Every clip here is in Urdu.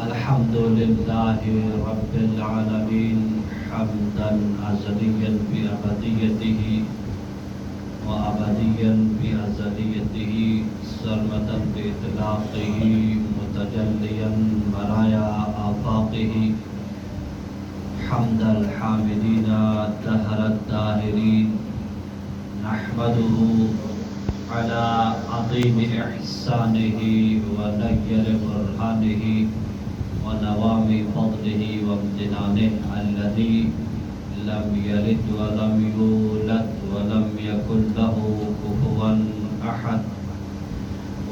الحمد لله رب العالمين حمدا أزليا بأبديته وأبديا بأزليته سرمدا بإطلاقه متجليا برايا آفاقه حمد الحامدين دهر الداهرين نحمده على عظيم إحسانه ونير برهانه ونوام فضله وامتنانه الذي لم يلد ولم يولد ولم يكن له كفوا أحد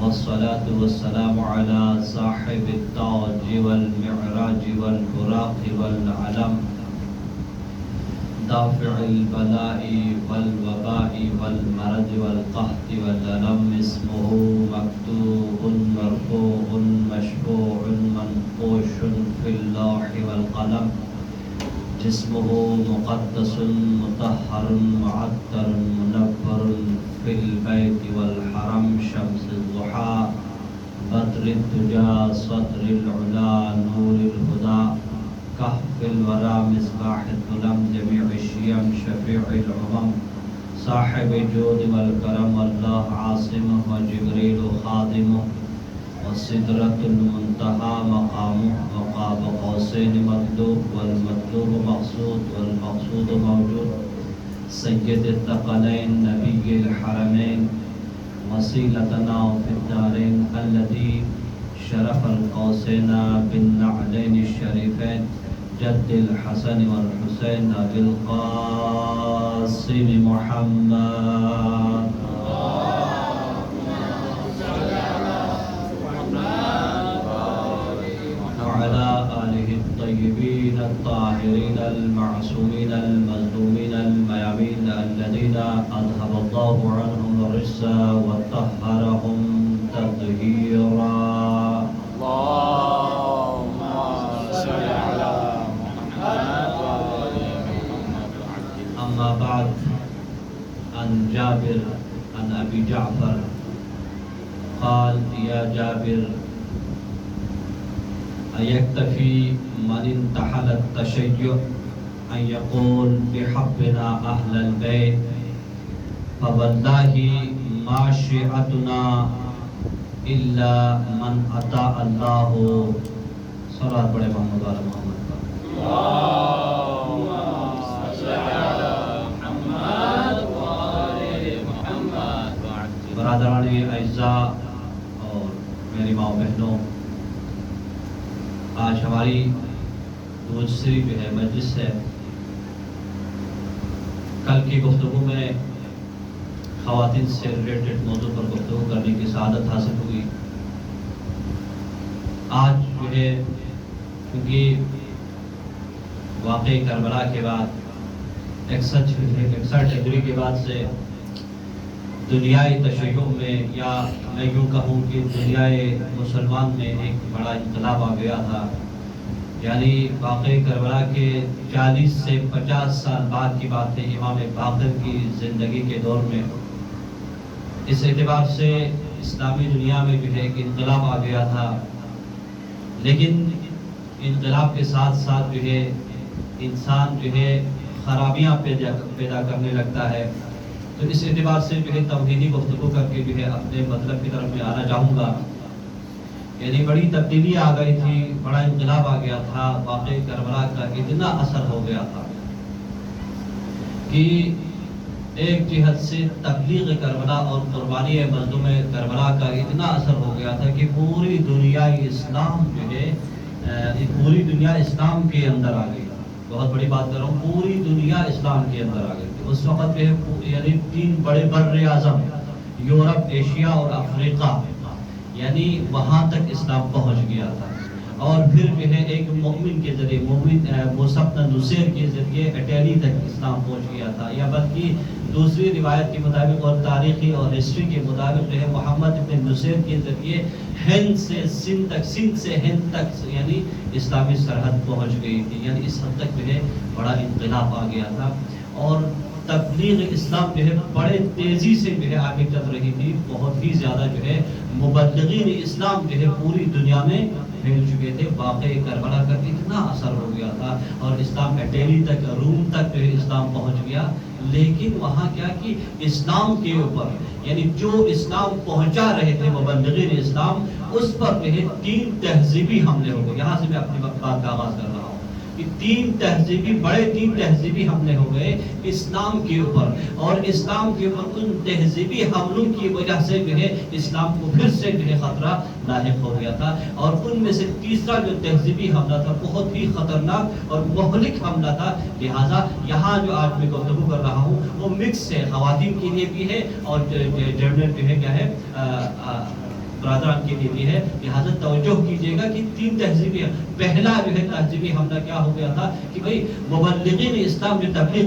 والصلاة والسلام على صاحب التاج والمعراج والبراق والعلم دافع البلاء والوباء والمرض والقحط والألم اسمه مكتوب مرفوع مشفوع منقوش في اللوح والقلم جسمه مقدس مطهر معطر منور في البيت والحرم شمس الضحى بدر الدجى صدر العلا نور الهدى كهف الورى مصباح الظلم جميع الشيم شفيع الأمم صاحب الجود والكرم الله عاصمه وجبريل خادمه والسدرة المنتهى مقامه وقاب قوسين مطلوب والمطلوب مقصود والمقصود موجود سيد الثقلين نبي الحرمين وسيلتنا في الدارين الذي شرف القوسين بالنعلين الشريفين جد الحسن والحسين بالقاسم محمد وعلى آله الطيبين الطاهرين المعصومين المظلومين الميامين الذين أذهب الله عنهم الرجس وطهرهم تطهيرا اللهم صل على محمد وآل محمد. أما بعد عن جابر عن أبي جعفر قال يا جابر أيكتفي من انتحل التشيع أن يقول بحبنا أهل البيت فوالله ما شيعتنا إلا من أطاع الله صلاة بڑے محمد والا محمد پر اللهم صل على محمد وآل محمد. برادران اعزاء اور میری ماں بہنوں، آج ہماری دوسری جو ہے مجلس ہے. کل کی گفتگو میں خواتین سے ریلیٹڈ موضوع پر گفتگو کرنے کی سعادت حاصل ہوئی. آج جو ہے کیونکہ واقعی کربلا کے بعد 61 ہجری کے بعد سے دنیائے تشیع میں، یا میں یوں کہوں کہ دنیائے مسلمان میں ایک بڑا انقلاب آ گیا تھا. یعنی واقعی کربلا کے 40 سے 50 سال بعد کی بات ہے امام باقر کی زندگی کے دور میں. اس اعتبار سے اسلامی دنیا میں جو ہے ایک انقلاب آ گیا تھا. لیکن انقلاب کے ساتھ ساتھ جو ہے انسان جو ہے خرابیاں پیدا کرنے لگتا ہے. تو اس اعتبار سے جو ہے توحیدی گفتگو کر کے جو ہے اپنے مطلب کی طرف میں آنا چاہوں گا. یعنی بڑی تبدیلی آ گئی تھی، بڑا انقلاب آ گیا تھا. واقعی کربلا کا اتنا اثر ہو گیا تھا کہ ایک جہت سے تبلیغ کربلا اور قربانی مظلوم کربلا کا اتنا اثر ہو گیا تھا کہ پوری دنیا اسلام جو ہے پوری دنیا اسلام کے اندر آ گئی. بہت بڑی بات کر رہا ہوں، پوری دنیا اسلام کے اندر آ گئی. اس وقت جو ہے یعنی 3 بڑے بر اعظم یورپ، ایشیا اور افریقہ، یعنی وہاں تک اسلام پہنچ گیا تھا. اور پھر جو ہے ایک مومن کے ذریعے، مومن موسی بن نصیر کے ذریعے اٹیلی تک اسلام پہنچ گیا تھا. یا بلکہ دوسری روایت کے مطابق اور تاریخی اور ہسٹری کے مطابق جو ہے محمد بن نصیر کے ذریعے ہند سے سندھ تک، سندھ سے ہند تک یعنی اسلامی سرحد پہنچ گئی تھی. یعنی اس حد تک جو ہے بڑا انقلاب آ گیا تھا. اور تبلیغ اسلام جو ہے بڑے تیزی سے جو ہے آگے چل رہی تھی. بہت ہی زیادہ جو ہے مبلغین اسلام جو ہے پوری دنیا میں پھیل چکے تھے. واقعہ کربلا کا اتنا اثر ہو گیا تھا اور اسلام اٹیلی تک روم تک اسلام پہنچ گیا. لیکن وہاں کیا کہ اسلام کے اوپر یعنی جو اسلام پہنچا رہے تھے مبلغین اسلام اس پر 3 تہذیبی حملے ہو گئے. یہاں سے میں اپنی بات کا آغاز کر رہا ہوں کہ 3 تہذیبی حملے ہو گئے اسلام کے اوپر. اور اسلام کے اوپر ان تہذیبی حملوں کی وجہ سے اسلام کو پھر سے خطرہ لاحق ہو گیا تھا. اور ان میں سے تیسرا جو تہذیبی حملہ تھا بہت ہی خطرناک اور مہلک حملہ تھا. لہٰذا یہاں جو آج میں گفتگو کر رہا ہوں وہ مکس ہے، خواتین کے لیے بھی ہے اور جنرل کیا ہے برادران کے لیے بھی ہے. لہٰذا توجہ کیجیے گا کہ 3 تہذیبی پہلا تہذیبی حملہ کیا ہو گیا تھا کہ بھائی مبلغین اسلام جو تبلیغ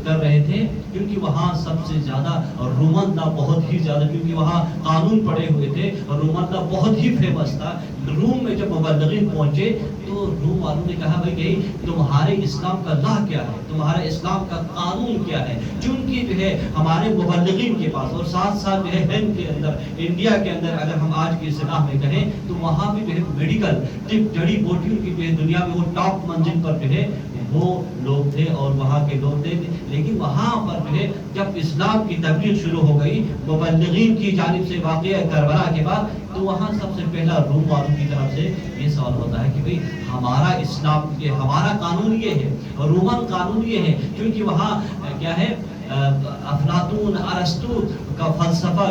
کر رہے تھے کیونکہ وہاں سب سے زیادہ رومن لا بہت ہی زیادہ کیونکہ وہاں قانون پڑے ہوئے تھے اور رومن لا بہت ہی فیمس تھا. روم میں جب مبلغین پہنچے تو روم والوں نے کہا بھائی کہ تمہارے اسلام کا لا کیا ہے، تمہارا اسلام کا قانون کیا ہے. چونکہ ہمارے مبلغین کے پاس اور ساتھ ہند کے اندر انڈیا کے اندر اگر ہم آج کی اصطلاح میں کہیں تو وہاں بھی میڈیکل طب جڑی بوٹیوں کی دنیا میں وہ ٹاپ منزل پر وہ لوگ تھے اور وہاں کے لوگ تھے. لیکن وہاں پر جب اسلام کی تبلیغ شروع ہو گئی مبلغین کی جانب سے واقعہ کربلا کے بعد تو وہاں سب سے پہلا روم والوں کی طرف سے یہ سوال ہوتا ہے کہ بھئی ہمارا اسلام یہ ہمارا قانون یہ ہے، رومن قانون یہ ہے. کیونکہ وہاں کیا ہے افلاطون ارسطو کا فلسفہ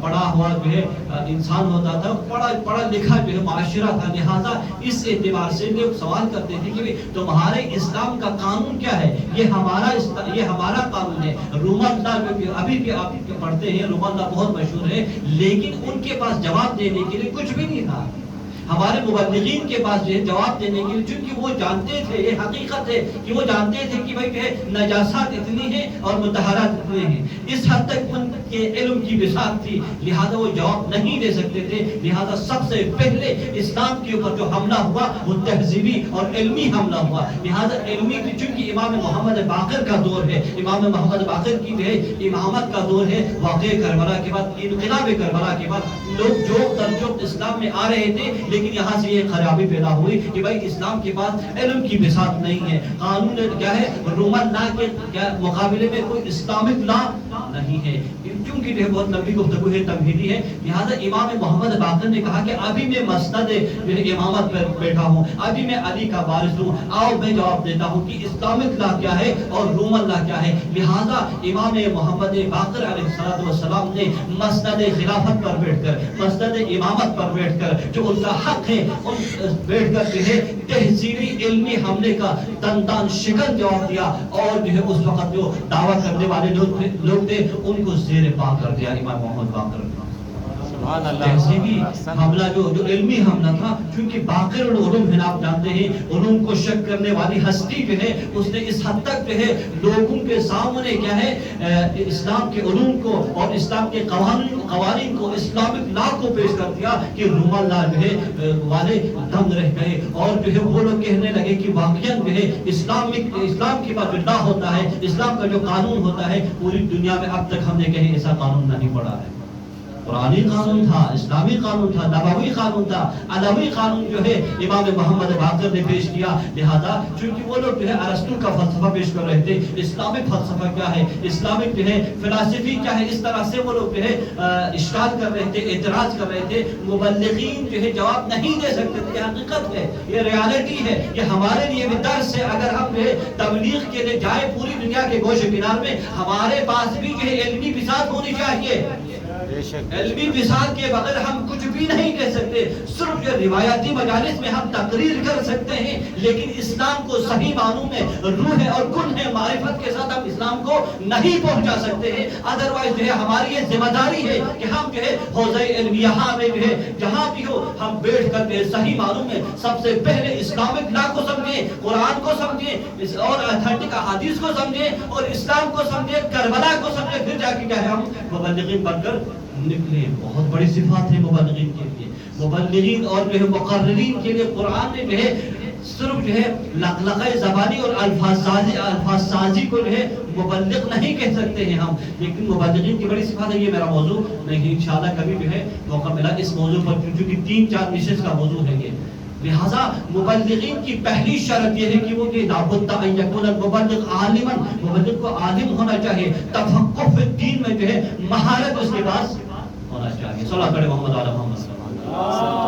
پڑھا ہوا انسان ہوتا تھا، پڑھا لکھا معاشرہ تھا. لہٰذا اس اعتبار سے لوگ سوال کرتے تھے کہ تمہارے اسلام کا قانون کیا ہے، یہ ہمارا قانون ہے. رومن لا ابھی بھی آپ پڑھتے ہیں، رومن لا بہت مشہور ہے، لیکن ان کے پاس جواب دینے کے لیے کچھ بھی نہیں تھا. ہمارے مبلغین کے پاس جواب دینے کے لیے چونکہ وہ جانتے تھے، یہ حقیقت ہے کہ وہ جانتے تھے کہ بھائی نجاست اتنی ہے اور مطہرات اتنے ہیں. اس حد تک ان کے علم کی بساط تھی، لہذا وہ جواب نہیں دے سکتے تھے. لہذا سب سے پہلے اسلام کے اوپر جو حملہ ہوا وہ تہذیبی اور علمی حملہ ہوا. لہذا علمی کی چونکہ امام محمد باقر کا دور ہے، امام محمد باقر کی امامت کا دور ہے. واقعہ کربلا کے بعد انقلاب کربلا کے بعد لوگ جو ترجمہ اسلام میں آ رہے تھے لیکن یہاں سے یہ خرابی پیدا ہوئی کہ بھائی اسلام کے پاس علم کی بساط نہیں ہے. قانون کیا ہے رومن لا کے مقابلے میں کوئی اسلامک لا نہیں ہے. کیونکہ یہ بہت لمبی گفتگو ہے، تمہیدی ہے. لہٰذا امام محمد باقر نے کہا کہ ابھی میں مسند امامت پر بیٹھا ہوں، ابھی میں علی کا وارث ہوں، آؤ میں جواب دیتا ہوں کہ اسلامک لا کیا ہے اور رومن لا کیا ہے. لہٰذا امام محمد باقر علیہ السلام نے مسند خلافت پر بیٹھ کر، مسند امامت پر بیٹھ کر جو ان کا حق ہے ان بیٹھ کر تہذیبی علمی حملے کا تن شکن جواب دیا. اور اس وقت جو دعویٰ کرنے والے لوگ تھے ان کو زیر پا کر دیا امام محمد باقر. تہذیبی حملہ جو علمی حملہ تھا، کیونکہ باقر العلوم ہے، آپ جانتے ہیں علوم کو شک کرنے والی ہستی اس نے اس حد تک لوگوں کے سامنے کیا ہے اسلام کے علوم کو اور اسلام کے قوانین کو، اسلامک لا کو پیش کر دیا کہ رومن لا والے دم رہ گئے. اور وہ لوگ کہنے لگے کہ واقعاً اسلام کے بعد جو لا ہوتا ہے، اسلام کا جو قانون ہوتا ہے، پوری دنیا میں اب تک ہم نے کہیں ایسا قانون نہیں پڑھا ہے. قرآنی قانون تھا، اسلامی قانون تھا، نبوی قانون تھا، علوی قانون امام محمد باقر نے پیش کیا. لہذا چونکہ وہ لوگ ارسطو کا فلسفہ پیش کر رہے تھے، اسلامک فلسفہ کیا ہے، اسلامک فلسفی کیا ہے، اس طرح سے وہ لوگ اشکال کر رہے تھے، اعتراض کر رہے تھے. مبلغین جواب نہیں دے سکتے تھے. یہ حقیقت ہے، یہ ریالٹی ہے، یہ ہمارے لیے بھی درس ہے. اگر ہم تبلیغ کے لیے جائیں پوری دنیا کے گوشے کنار میں، ہمارے پاس بھی علمی بساط ہونی چاہیے. علمی بساط کے بغیر ہم کچھ بھی نہیں کہہ سکتے. صرف جو روایتی مجالس میں ہم تقریر کر سکتے ہیں، لیکن اسلام کو صحیح معنوں میں روح اور کن ہے معرفت کے ساتھ ہم اسلام کو نہیں پہنچا سکتے ہیں. ادروائز ہماری یہ ذمہ داری ہے کہ ہم حوزہ علمیہ میں جہاں بھی ہو ہم بیٹھ کر صحیح معنوں میں سب سے پہلے اسلامک لا کو سمجھیں، قرآن کو سمجھیں اور اتھینٹک احادیث کو سمجھیں اور اسلام کو سمجھیں، کربلا کو سمجھیں. پھر جا کے کیا ہے ہم مبلغین بن کر نکلے. بہت بڑی صفات ہے مبلغین کے لیے. مبلغین اور مقررین کے لیے قرآن نے صرف جو ہے لقلقہ زبانی اور الفاظ سازی کو جو ہے مبلغ نہیں کہہ سکتے ہیں ہم، لیکن مبلغین کی بڑی صفات ہے. یہ میرا موضوع نہیں، انشاءاللہ کبھی جو ہے موقع ملا اس موضوع پر، چونکہ 3-4 نشست کا موضوع ہے یہ. لہذا مبلغین کی پہلی شرط یہ ہے کہ وہ کہ لابد ان یکون المبلغ عالما، مبلغ کو عالم ہونا چاہیے، تفقہ فی الدین میں جو ہے مہارت اس کے پاس ہونا چاہیے. صلی اللہ علیہ محمد علی محمد صلی اللہ علیہ وسلم.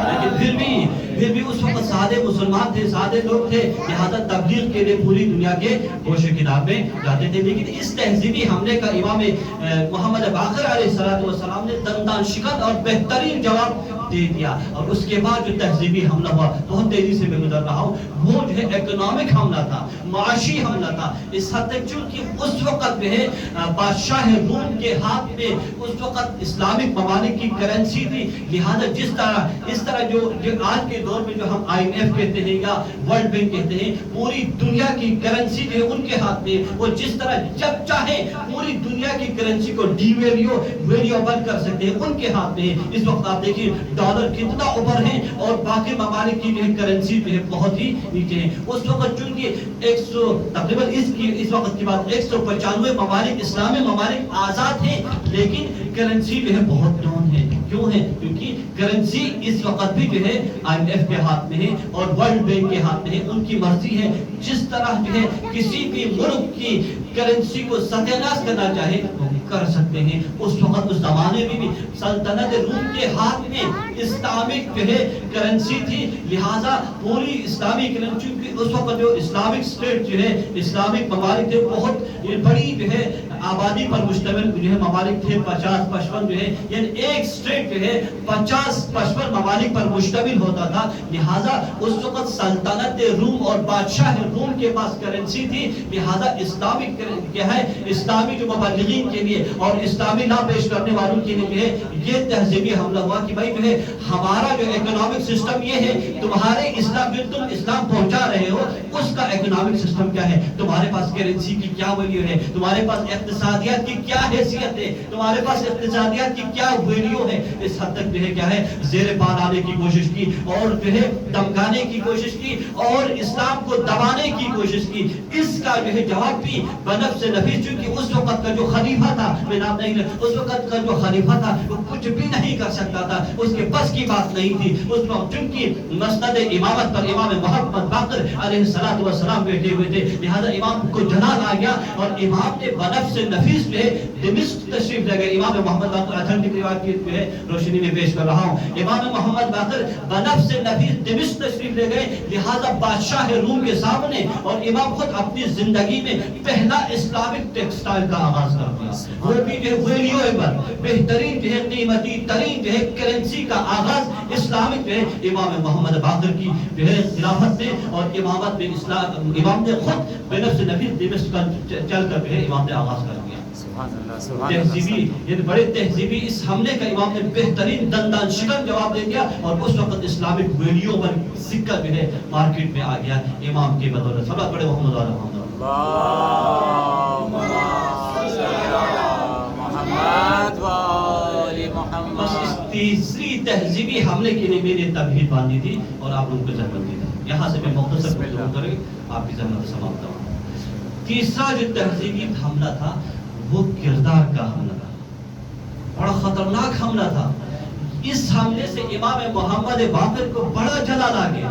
لیکن پھر بھی اس وقت سادے مسلمان تھے، سادے لوگ تھے، لہذا تبلیغ کے لیے پوری دنیا کے گوشے کنار میں جاتے تھے. لیکن اس تہذیبی حملے کا امام محمد باقر علیہ السلام نے دندان شکن اور بہترین جواب دے دیا. اور اس کے بعد جو تہذیبی حملہ ہوا، بہت تیزی سے میں گزر رہا ہوں، وہ جو ہے اکنامک حملہ تھا، معاشی حملہ تھا. اس حد تک چونکہ اس وقت جو ہے بادشاہ روم کے ہاتھ میں اس وقت اسلامک ممالک کی کرنسی تھی، لہذا اس طرح جو آج کے دور میں جو ہم IMF کہتے ہیں یا ورلڈ بینک کہتے ہیں، پوری دنیا کی کرنسی جو ہے ان کے ہاتھ میں، وہ جس طرح جب چاہے پوری دنیا کی کرنسی کو ویریوبل کر سکتے ہیں، ان کے ہاتھ میں. اس وقت آپ دیکھیں ڈالر کتنا اوپر ہے اور باقی ممالک کی جو ہے کرنسی جو ہے بہت ہی نیچے ہے. اس وقت چونکہ تقریباً اس وقت کی بات 195 ممالک اسلامی ممالک آزاد ہیں، لیکن کرنسی جو ہے بہت ڈاؤن ہے. کیوں ہے؟ کیونکہ کرنسی اس وقت بھی جو ہے IMF کے ہاتھ میں ہے اور ورلڈ بینک کے ہاتھ میں ہے. ان کی مرضی ہے، جس طرح جو ہے کسی بھی ملک کی کرنسی کو ستیہ کرنا چاہے وہ کر سکتے ہیں. اس وقت اس زمانے میں بھی سلطنت روم کے ہاتھ میں اسلامک جو ہے کرنسی تھی، لہٰذا پوری اسلامی کرنسی کی اس وقت جو اسلامک اسٹیٹ جو ہے اسلامک ممالک تھے، بہت بڑی جو ہے آبادی پر مشتمل جو ہے ممالک تھے، 50-55 جو ہے، یعنی ایک اسٹیٹ جو ہے 50-55 ممالک پر مشتمل ہوتا تھا. لہٰذا اس وقت سلطنت روم اور بادشاہ روم کے پاس کرنسی تھی، لہٰذا اسلامک کیا ہے اسلامی جو مبلغین کے لیے اور اسلامی لا پیش کرنے والوں کے لیے جو ہے یہ تہذیبی حملہ ہوا کہ بھائی جو ہے ہمارا جو اکنامک سسٹم یہ ہے، تمہارے اسلام جو تم اسلام پہنچا رہے ہو اس کا اکنامک سسٹم کیا ہے، تمہارے پاس کرنسی کی کیا ویلیو ہے، تمہارے پاس اقتصادیات کی کیا حیثیت ہے، تمہارے پاس اقتصادیات کی کیا ویلیو ہے. اس حد تک جو ہے کیا ہے زیر پا لانے کی کوشش کی اور جو ہے دمکانے کی کوشش کی اور اسلام کو دبانے کی کوشش کی. اس کا جو ہے جواب بھی بنفس نفیس، چونکہ اس وقت کا جو خلیفہ تھا، میں نام نہیں لوں، اس وقت کا جو خلیفہ تھا وہ کچھ بھی نہیں کر سکتا تھا، اس کے بس کی بات نہیں تھی. اس وقت چونکہ مسند امامت پر امام محمد باقر علیہ السلام بیٹھے ہوئے تھے، لہذا امام کو جلال آ گیا اور امام نے بنفس نفیس جو ہے دمشق تشریف لے گئے. امام محمد باقر اتھینٹک روایت کی جو ہے روشنی میں پیش کر رہا ہوں. امام محمد باقر بنفس نفیس دمشق تشریف لے گئے، لہذا بادشاہ روم کے سامنے، اور امام خود اپنی زندگی میں پہلا اسلامک ٹیکسٹائل کا آغاز کر دیا، وہ بھی جو ہے ویلیویبل بہترین جو ہے قیمتی ترین جو ہے کرنسی کا آغاز اسلامک جو ہے امام محمد باقر کی جو ہے خلافت میں اور امامت میں امام نے خود بنفس نفیس دمشق چل کر جو ہے امام نے آغاز کر دیا. تہذیبی یہ بڑے تہذیبی اس حملے کا امام نے بہترین دندان شکن جواب دے دیا اور اس وقت اسلامک ویلیو پر سکہ جو ہے مارکیٹ میں آ گیا امام کی بدولت. سب بڑے محمد والا محمد بس اس تیسری تہذیبی حملے کے لیے میں نے تمہید باندھی تھی اور آپ لوگوں کو زحمت دی تھی. یہاں سے میں مختصر گفتگو کریں، آپ کی زحمت سماپت ہوں. تیسرا جو تہذیبی حملہ تھا وہ کردار کا حملہ تھا، بڑا خطرناک حملہ تھا. اس حملے سے امام محمد باقر کو بڑا جلال آ گیا.